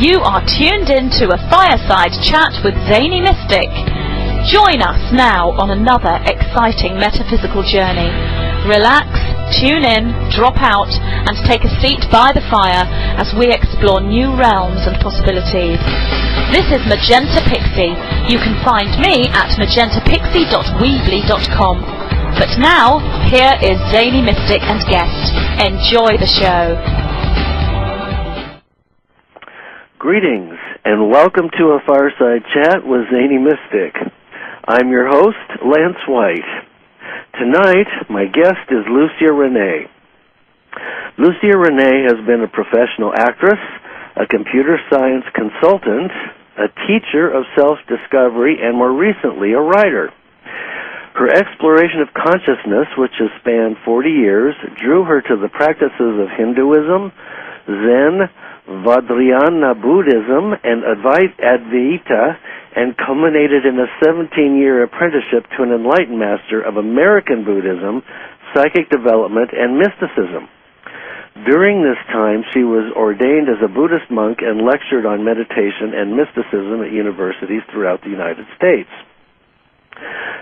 You are tuned in to a Fireside chat with Zany Mystic. Join us now on another exciting metaphysical journey. Relax, tune in, drop out, and take a seat by the fire as we explore new realms and possibilities. This is Magenta Pixie. You can find me at magentapixie.weebly.com. But now, here is Zany Mystic and guest. Enjoy the show. Greetings, and welcome to a Fireside Chat with Zany Mystic. I'm your host, Lance White. Tonight, my guest is Lucia René. Lucia René has been a professional actress, a computer science consultant, a teacher of self-discovery, and more recently, a writer. Her exploration of consciousness, which has spanned 40 years, drew her to the practices of Hinduism, Zen, Vajrayana Buddhism, and Advaita, and culminated in a 17-year apprenticeship to an enlightened master of American Buddhism, psychic development, and mysticism. During this time, she was ordained as a Buddhist monk and lectured on meditation and mysticism at universities throughout the United States.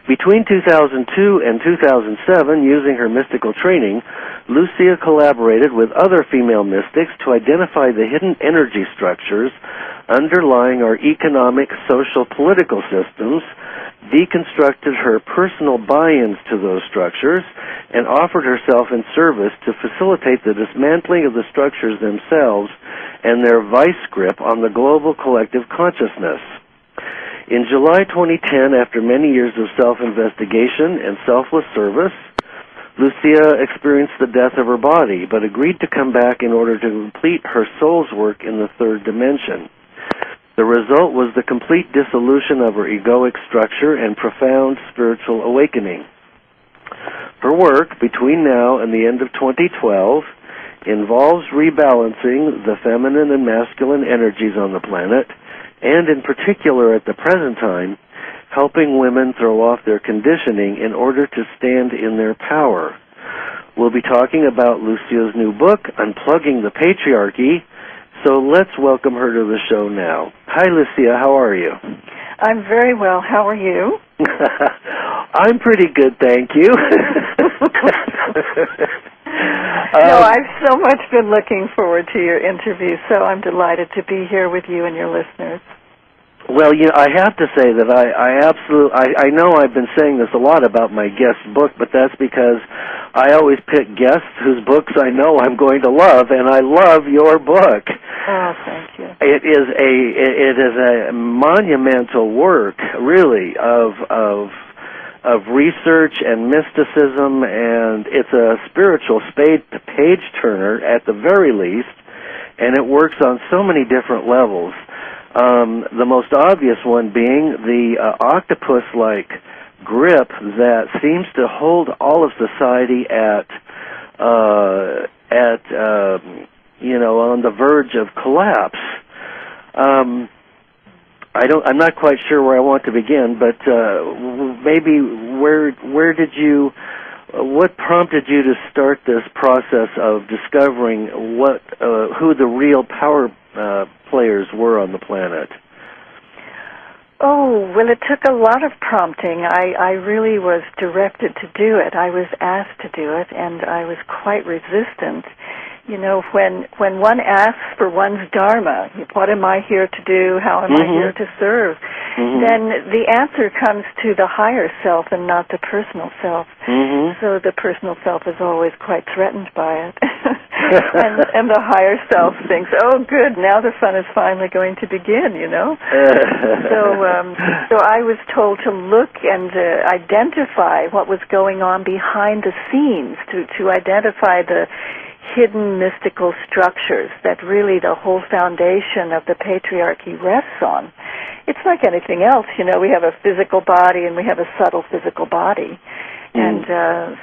Between 2002 and 2007, using her mystical training, Lucia collaborated with other female mystics to identify the hidden energy structures underlying our economic, social, political systems, deconstructed her personal buy-ins to those structures, and offered herself in service to facilitate the dismantling of the structures themselves and their vice grip on the global collective consciousness. In July 2010, after many years of self-investigation and selfless service, Lucia experienced the death of her body, but agreed to come back in order to complete her soul's work in the third dimension. The result was the complete dissolution of her egoic structure and profound spiritual awakening. Her work, between now and the end of 2012, involves rebalancing the feminine and masculine energies on the planet, and in particular at the present time, helping women throw off their conditioning in order to stand in their power. We'll be talking about Lucia's new book, Unplugging the Patriarchy, so let's welcome her to the show now. Hi, Lucia, how are you? I'm very well. How are you? I'm pretty good, thank you. No, I've so much been looking forward to your interview, so I'm delighted to be here with you and your listeners. Well, I have to say that I know I've been saying this a lot about my guest book, but that's because I always pick guests whose books I know I'm going to love, and I love your book. Oh, thank you. It is a monumental work, really, of research and mysticism, and it's a spiritual page turner at the very least, and it works on so many different levels. The most obvious one being the octopus-like grip that seems to hold all of society on the verge of collapse. I'm not quite sure where I want to begin, but maybe what prompted you to start this process of discovering who the real power players were on the planet? Oh, well, it took a lot of prompting. I really was directed to do it. I was asked to do it, and I was quite resistant. You know, when one asks for one's dharma, what am I here to do, how am I here to serve, then the answer comes to the higher self and not the personal self. So the personal self is always quite threatened by it. and the higher self thinks, oh, good, now the fun is finally going to begin, you know. So I was told to look and identify what was going on behind the scenes, to identify the hidden mystical structures that really the whole foundation of the patriarchy rests on. It's like anything else, you know, we have a physical body and we have a subtle physical body. And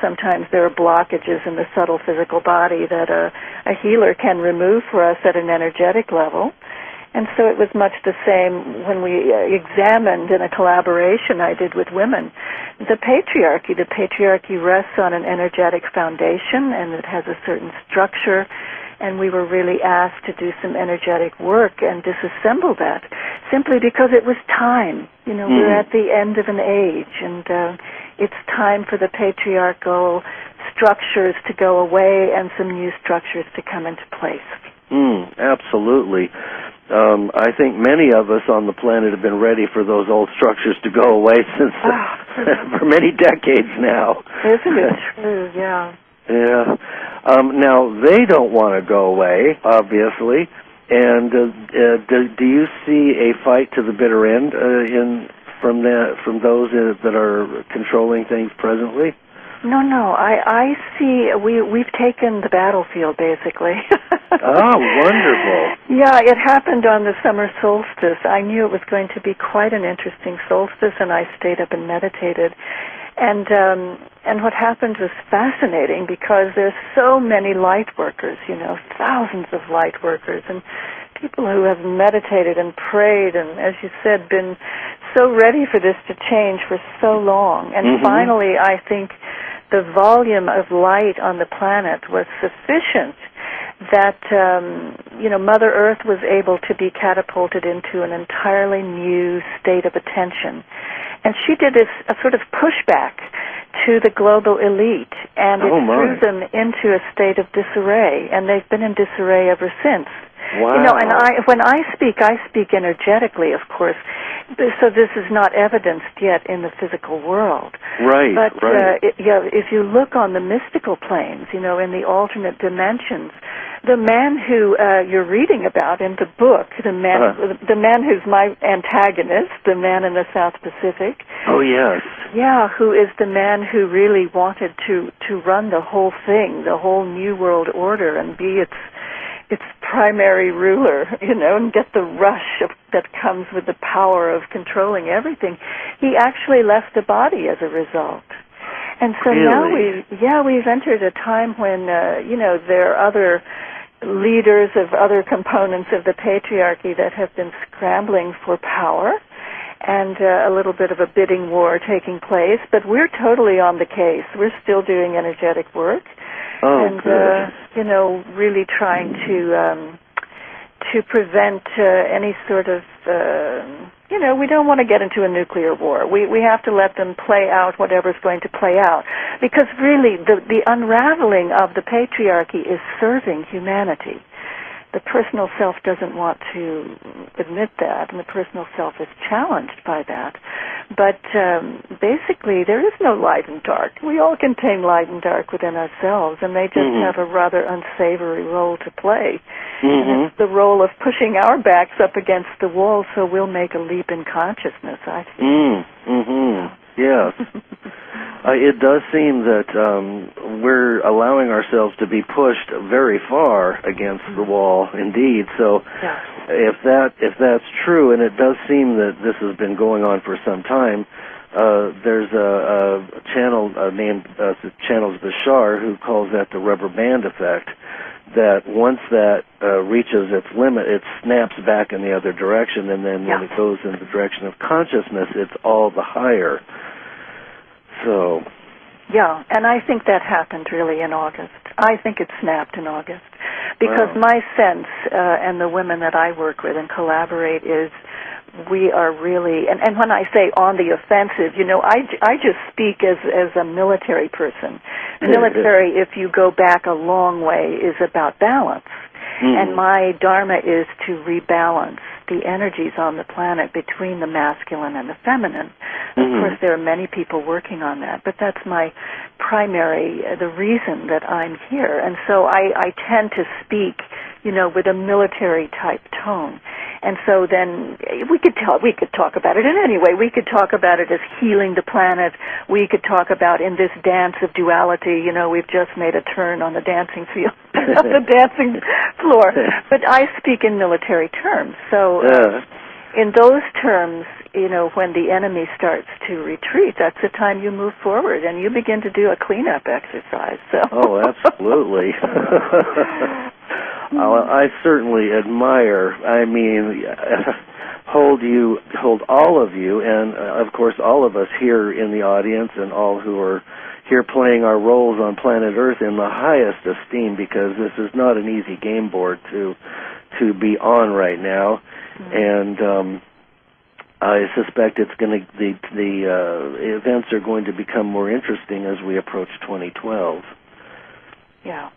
sometimes there are blockages in the subtle physical body that a healer can remove for us at an energetic level. And so it was much the same when we examined in a collaboration I did with women. The patriarchy rests on an energetic foundation, and it has a certain structure, and we were really asked to do some energetic work and disassemble that, simply because it was time. You know, we're at the end of an age, and it's time for the patriarchal structures to go away and some new structures to come into place. Absolutely. I think many of us on the planet have been ready for those old structures to go away since for many decades now. Isn't it true? Yeah. Yeah. Now, they don't want to go away, obviously. And do you see a fight to the bitter end from those that are controlling things presently? No. I see. We've taken the battlefield, basically. Oh, wonderful. Yeah, it happened on the summer solstice. I knew it was going to be quite an interesting solstice, and I stayed up and meditated. And what happened was fascinating, because there's so many light workers, you know, thousands of light workers, and people who have meditated and prayed and, as you said, been so ready for this to change for so long. And finally, I think the volume of light on the planet was sufficient that, you know, Mother Earth was able to be catapulted into an entirely new state of attention. And she did a sort of pushback to the global elite, and it threw them into a state of disarray, and they've been in disarray ever since. Wow. You know, and when I speak energetically, of course, so this is not evidenced yet in the physical world. Right, but, right. If you look on the mystical planes, you know, in the alternate dimensions, the man who you're reading about in the book, the man who's my antagonist, the man in the South Pacific. Oh, yes. Yeah, who is the man who really wanted to run the whole thing, the whole New World Order, and be its primary ruler, you know, and get the rush that comes with the power of controlling everything. He actually left the body as a result. And so now we've entered a time when, you know, there are other leaders of other components of the patriarchy that have been scrambling for power, and a little bit of a bidding war taking place, but we're totally on the case. We're still doing energetic work. And you know, really trying to prevent any sort of you know, we don't want to get into a nuclear war. We have to let them play out whatever's going to play out, because really the unraveling of the patriarchy is serving humanity. The personal self doesn't want to admit that, and the personal self is challenged by that. But basically, there is no light and dark. We all contain light and dark within ourselves, and they just have a rather unsavory role to play. And it's the role of pushing our backs up against the wall so we'll make a leap in consciousness, I think. Yes. It does seem that we're allowing ourselves to be pushed very far against the wall, indeed. So if that's true, and it does seem that this has been going on for some time, there's a channel named Channels Bashar who calls that the rubber band effect, that once that reaches its limit, it snaps back in the other direction, and then when it goes in the direction of consciousness, it's all the higher. So. Yeah, and I think that happened really in August. I think it snapped in August. Because my sense, and the women that I work with and collaborate, is we are really, and when I say on the offensive, you know, I just speak as a military person. Military, if you go back a long way, is about balance. And my dharma is to rebalance the energies on the planet between the masculine and the feminine. Of course, there are many people working on that, but that's my primary, the reason that I'm here. And so I tend to speak, you know, with a military-type tone. And so then we could talk about it in any way. We could talk about it as healing the planet. We could talk about in this dance of duality, you know, we've just made a turn on the dancing field, on the dancing floor. But I speak in military terms. So in those terms, you know, when the enemy starts to retreat, that's the time you move forward and you begin to do a cleanup exercise. So. Oh, absolutely. I certainly admire, I mean, hold all of you, and of course all of us here in the audience and all who are here playing our roles on planet Earth in the highest esteem, because this is not an easy game board to be on right now, and I suspect it's going to the events are going to become more interesting as we approach 2012. Yeah,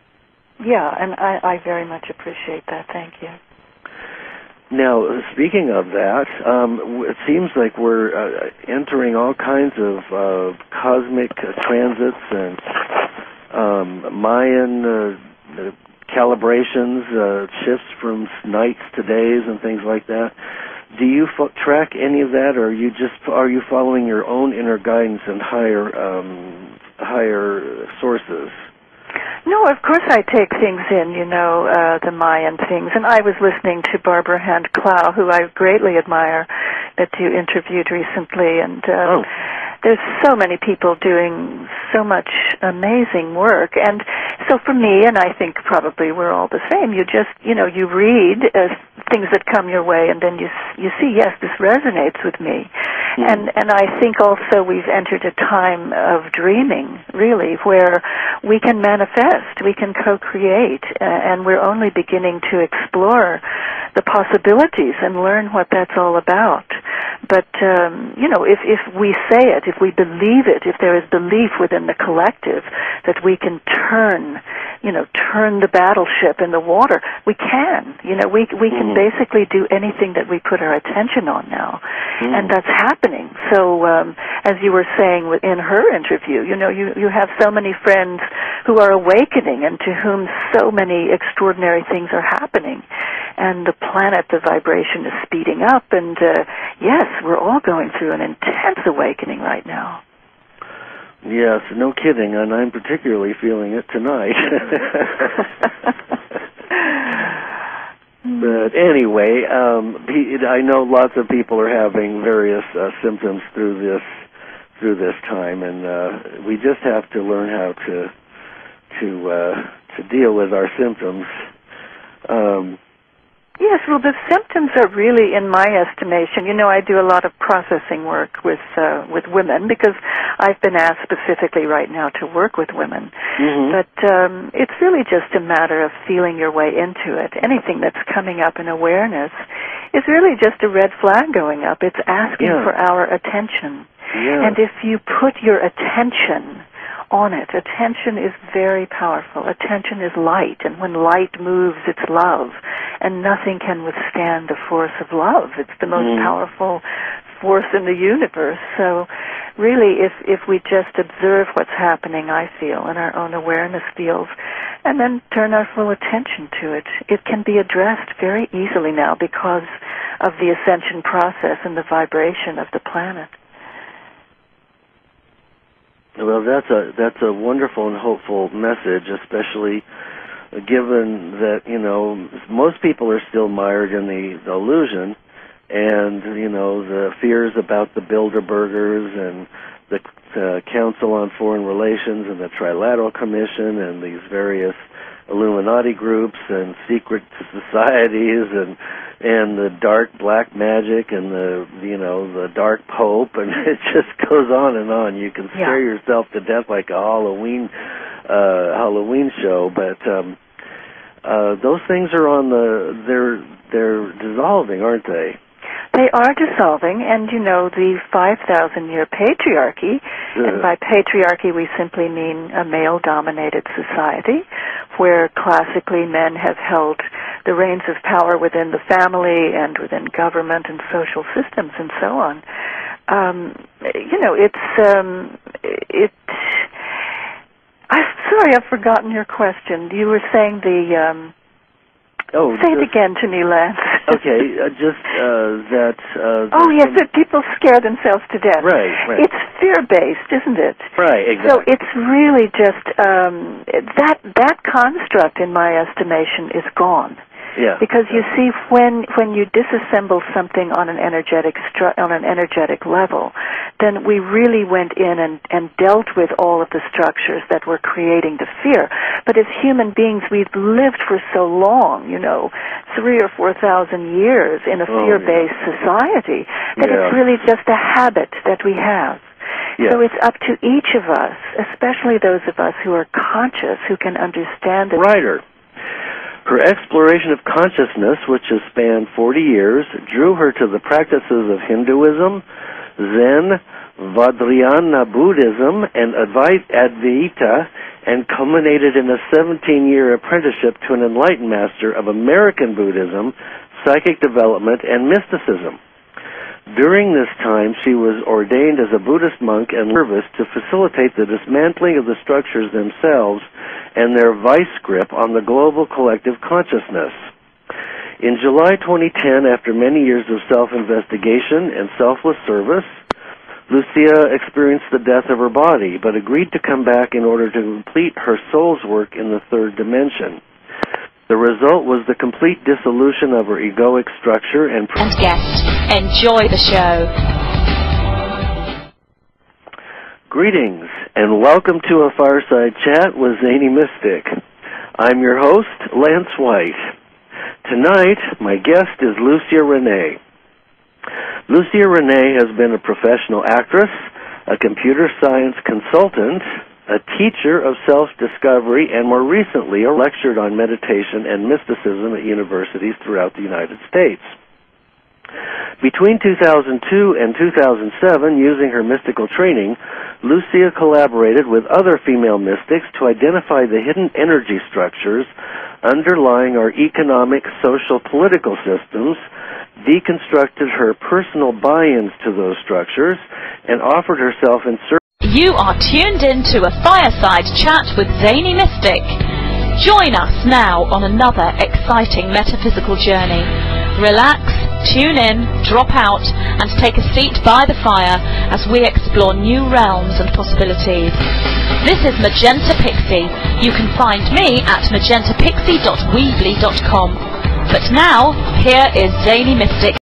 and I very much appreciate that. Thank you. Now, speaking of that, it seems like we're entering all kinds of cosmic transits and Mayan calibrations, shifts from nights to days and things like that. Do you track any of that, or are you following your own inner guidance and higher sources? No, of course I take things in, the Mayan things. And I was listening to Barbara Hand-Clow, who I greatly admire, that you interviewed recently. And there's so many people doing so much amazing work. And so for me, and I think probably we're all the same, you just, you read things that come your way, and then you see, yes, this resonates with me. And I think also we've entered a time of dreaming, really, where we can manifest, we can co-create, and we're only beginning to explore the possibilities and learn what that's all about. But, if we say it, if we believe it, if there is belief within the collective that we can turn the battleship in the water, we can. We can basically do anything that we put our attention on now. And that's happening. So, as you were saying in her interview, you have so many friends who are awakening and to whom so many extraordinary things are happening. And the planet, the vibration is speeding up, and yes, we're all going through an intense awakening right now. Yes, no kidding, and I'm particularly feeling it tonight. But anyway, I know lots of people are having various symptoms through this time, and we just have to learn how to deal with our symptoms. Yes, well, the symptoms are really, in my estimation, I do a lot of processing work with women because I've been asked specifically right now to work with women. But it's really just a matter of feeling your way into it. Anything that's coming up in awareness is really just a red flag going up. It's asking for our attention. And if you put your attention on it. Attention is very powerful. Attention is light, and when light moves, it's love, and nothing can withstand the force of love. It's the most powerful force in the universe. So really, if we just observe what's happening, I feel, in our own awareness fields, and then turn our full attention to it, it can be addressed very easily now because of the ascension process and the vibration of the planet. Well, that's a wonderful and hopeful message, especially given that, most people are still mired in the illusion, and, the fears about the Bilderbergers and the Council on Foreign Relations and the Trilateral Commission and these various Illuminati groups and secret societies and the dark black magic and the dark pope, and it just goes on and on. You can scare yourself to death like a Halloween show, but those things are they're dissolving, aren't they? They are dissolving, and the 5,000-year patriarchy, and by patriarchy we simply mean a male-dominated society, where classically men have held the reins of power within the family and within government and social systems and so on. I'm sorry, I've forgotten your question. You were saying say it again to me, Lance. Okay, that... yes, that people scare themselves to death. Right. It's fear-based, isn't it? Right, exactly. So it's really just... that construct, in my estimation, is gone. Yeah. Because you see, when you disassemble something on an energetic level, then we really went in and dealt with all of the structures that were creating the fear. But as human beings, we've lived for so long, 3,000 or 4,000 years in a fear-based society, that it's really just a habit that we have. Yes. So it's up to each of us, especially those of us who are conscious, who can understand it. Writer. Her exploration of consciousness, which has spanned 40 years, drew her to the practices of Hinduism, Zen, Vajrayana Buddhism, and Advaita, and culminated in a 17-year apprenticeship to an enlightened master of American Buddhism, psychic development, and mysticism. During this time, she was ordained as a Buddhist monk and service to facilitate the dismantling of the structures themselves and their vice grip on the global collective consciousness. In July 2010, after many years of self-investigation and selfless service, Lucia experienced the death of her body, but agreed to come back in order to complete her soul's work in the third dimension. The result was the complete dissolution of her egoic structure and guest, enjoy the show. Greetings, and welcome to a Fireside Chat with Zany Mystic. I'm your host, Lance White. Tonight, my guest is Lucia René. Lucia René has been a professional actress, a computer science consultant, a teacher of self-discovery, and more recently lectured on meditation and mysticism at universities throughout the United States. Between 2002 and 2007, using her mystical training, Lucia collaborated with other female mystics to identify the hidden energy structures underlying our economic, social, political systems, deconstructed her personal buy-ins to those structures, and offered herself in service. You are tuned in to a Fireside Chat with Zany Mystic. Join us now on another exciting metaphysical journey. Relax, tune in, drop out, and take a seat by the fire as we explore new realms and possibilities. This is Magenta Pixie. You can find me at magentapixie.weebly.com. But now, here is Zany Mystic.